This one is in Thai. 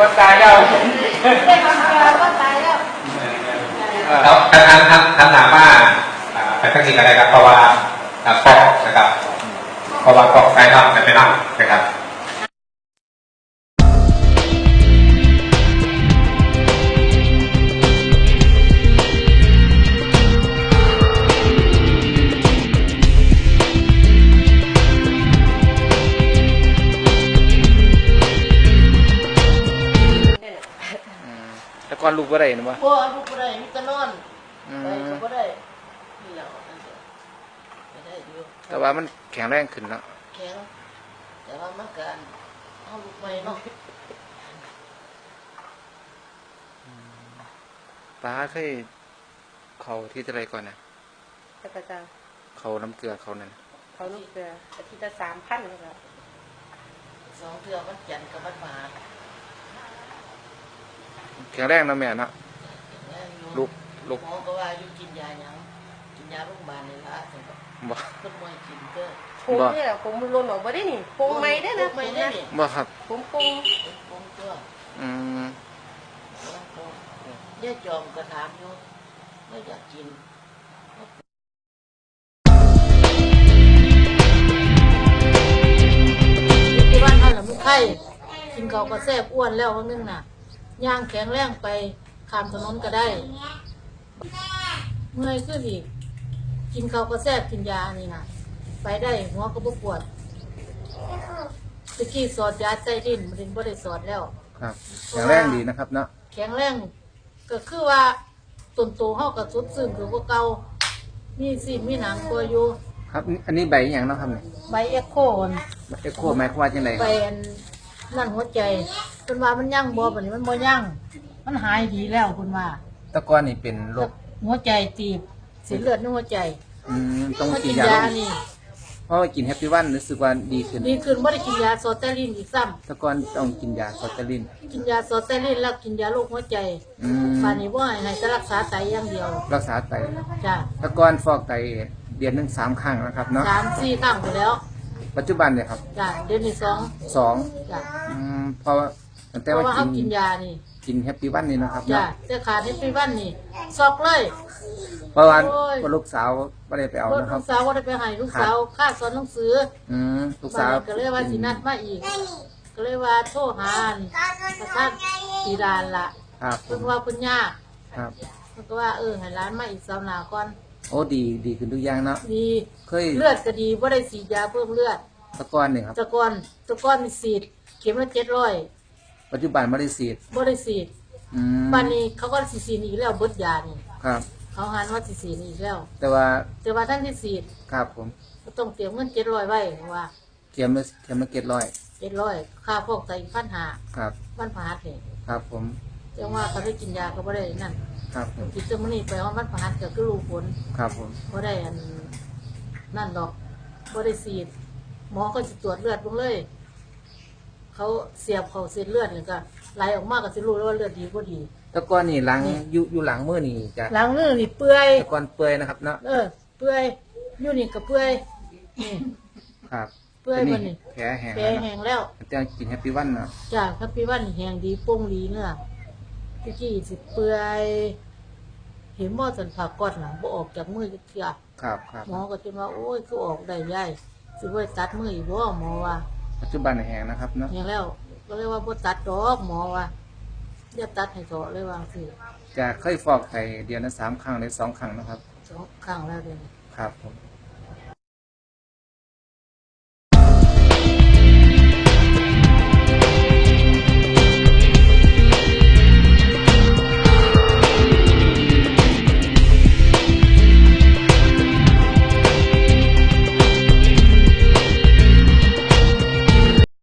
ว่าตายแล้วได้ทำงานว่าตายแล้วแล้วท่านถามว่าไปตั้งที่อะไรครับเพราะว่าฟอกนะครับเพราะว่าฟอกไฟนอกไปนอกนะครับแต่ก่อนลูกบ่ได้นะบ่พ่อลูกบ่ได้มีแต่นอนไปก็บ่ได้นี่แหละไม่ได้อยู่แต่ว่ามันแข็งแรงขึ้นแล้วแข็งแต่ว่ามันการเอาลูกใหม่เนาะป้าเคยเขาที่อะไรก่อนนะแต่ก็จะเขาน้ำเกลือเขานั่นเขาลูกเกลืออาทิตย์ละ3,000เลยค่ะ2 เทื่อมันจันทร์กับวันพฤหัสแข็งแรงนะแม่เนาะลูกหมอก็ว่าอยู่กินยาหยังกินยาโรงพยาบาลนี่ล่ะจังก็บ่เพิ่นบ่ให้กินเด้อผมนี่แหละผมหล่นออกบ่ได้นี่ผมใหม่ได้นะไม่ได้นี่บ่ครับผมปงตัวมย่าจอมก็ถามอยู่ไม่อยากกินที่บ้านนั่นล่ะมันไข้กินข้าวก็แซ่บอ้วนแล้วว่านึงน่ะย่างแข็งแรงไปข้ามถนนก็ได้เมื่อยขึ้นอีกกินข้าวก็แซ่บกินยานี่น่ะไปได้หัวก็บ่ปวดตะกี้สอดยาใต้ดินมันบ่ได้สอดแล้วครับแข็งแรงดีนะครับเนาะแข็งแรงก็คือว่าต้นโตเฮาก็สดชื่นคือว่าเก่ามีสิมีหนังกว่าอยู่ครับอันนี้ใบอย่างเนาะครับเนี่ยใบเอ็กโคนเอ็กโคหมายความว่าจังได๋ใบนั่นหัวใจเพิ่นว่ามันยั่งบ่บัดนี้มันบ่ยั่งมันหายดีแล้วเพิ่นว่าตะกอนนี่เป็นโรคหัวใจตีบเส้นเลือดในหัวใจต้องกินยานี่เพราะว่ากินแฮปปี้วันรู้สึกว่าดีขึ้นบ่ได้กินยาโซเตลินอีกซ้ำตะกอนต้องกินยาโซเตลินกินยาโซเตลินแล้วกินยาโรคหัวใจป่านนี้บ่ให้จะรักษาไตอย่างเดียวรักษาไตจ้ะตะกอนฟอกไตเดือนนึง3 ครั้งนะครับเนาะ3-4 ครั้งไปแล้วปัจจุบันเนี่ยครับจ้ะเดือนที่2จ้ะเพราะตั้งแต่ว่ากินยานี่กินแฮปปี้วันนี่นะครับจ้ะแต่ขาดแฮปปี้วันนี่ซอกเลยเพราะว่าลูกสาวไม่ได้ไปเอานะครับลูกสาวว่าได้ไปให้ลูกสาวค่าสอนหนังสือลูกสาวก็เลยว่าสินัดมาอีกก็เลยว่าโทรหาประธานปีดานล่ะเพิ่นว่าเพิ่นยากครับเพิ่นก็ว่าให้ร้านมาอีกสัปดาห์ก่อนโอ้ดีขึ้นทุกอย่างเนาะดีเลือดก็ดีบ่ได้ฉีดยาเพิ่มเลือดตะกอนนี่ครับตะกอนมีฉีดเข็มละ700ปัจจุบันบ่ได้ฉีดบัดนี้เขาก็สิฉีดอีกแล้วเบิดยานี่ครับเขาหันว่าสิฉีดอีกแล้วแต่ว่าท่านที่ฉีดครับผมก็ต้องเตรียมเงิน700ไว้ว่าเข็มละ700ค่าพวกไต1,500ครับวันพฤหัสนี่ครับผมจังว่าเขาได้กินยาก็บ่ได้นั่นครับผมกินจนมื้อนี้ไปวันพฤหัสก็คือรู้ผลครับผมบ่ได้นั่นดอกบ่ได้ฉีดหมอก็สิตรวจเลือดเบิ่งเลยเขาเสียบเข้าเส้นเลือดนี่ก็ไหลออกมาก็สิรู้ว่าเลือดดีบ่ดีตะกอนนี่หลังอยู่หลังมือนี่จ้ะหลังมือนี่เปื่อยตะกอนเปื่อยนะครับเนาะเปื่อยอยู่นี่ก็เปื่อยนี่ครับเปื่อยมันนี่แผลแห้งแล้วแต่กินแฮปปี้วันเนาะจ้ะแฮปปี้วันแห้งดีโป่งดีเนื้อตะกี้สิเปื่อยเห็นบ่สันผักก้อนน่ะบ่ออกจากมือจักเทื่อครับหมอก็จนว่าโอ้ยคือออกได้ยายสิบ่ตัดมืออีกบ่หมอว่าปัจจุบันแห้งนะครับเนาะแห้งแล้วก็เลยว่าบ่ตัดดอกหมอว่าอย่าตัดให้เถาะเลยว่าสิจะเคยฟอกไตเดือนละ3 ครั้งหรือ2 ครั้งนะครับ2 ครั้งแล้วเด้ครับผม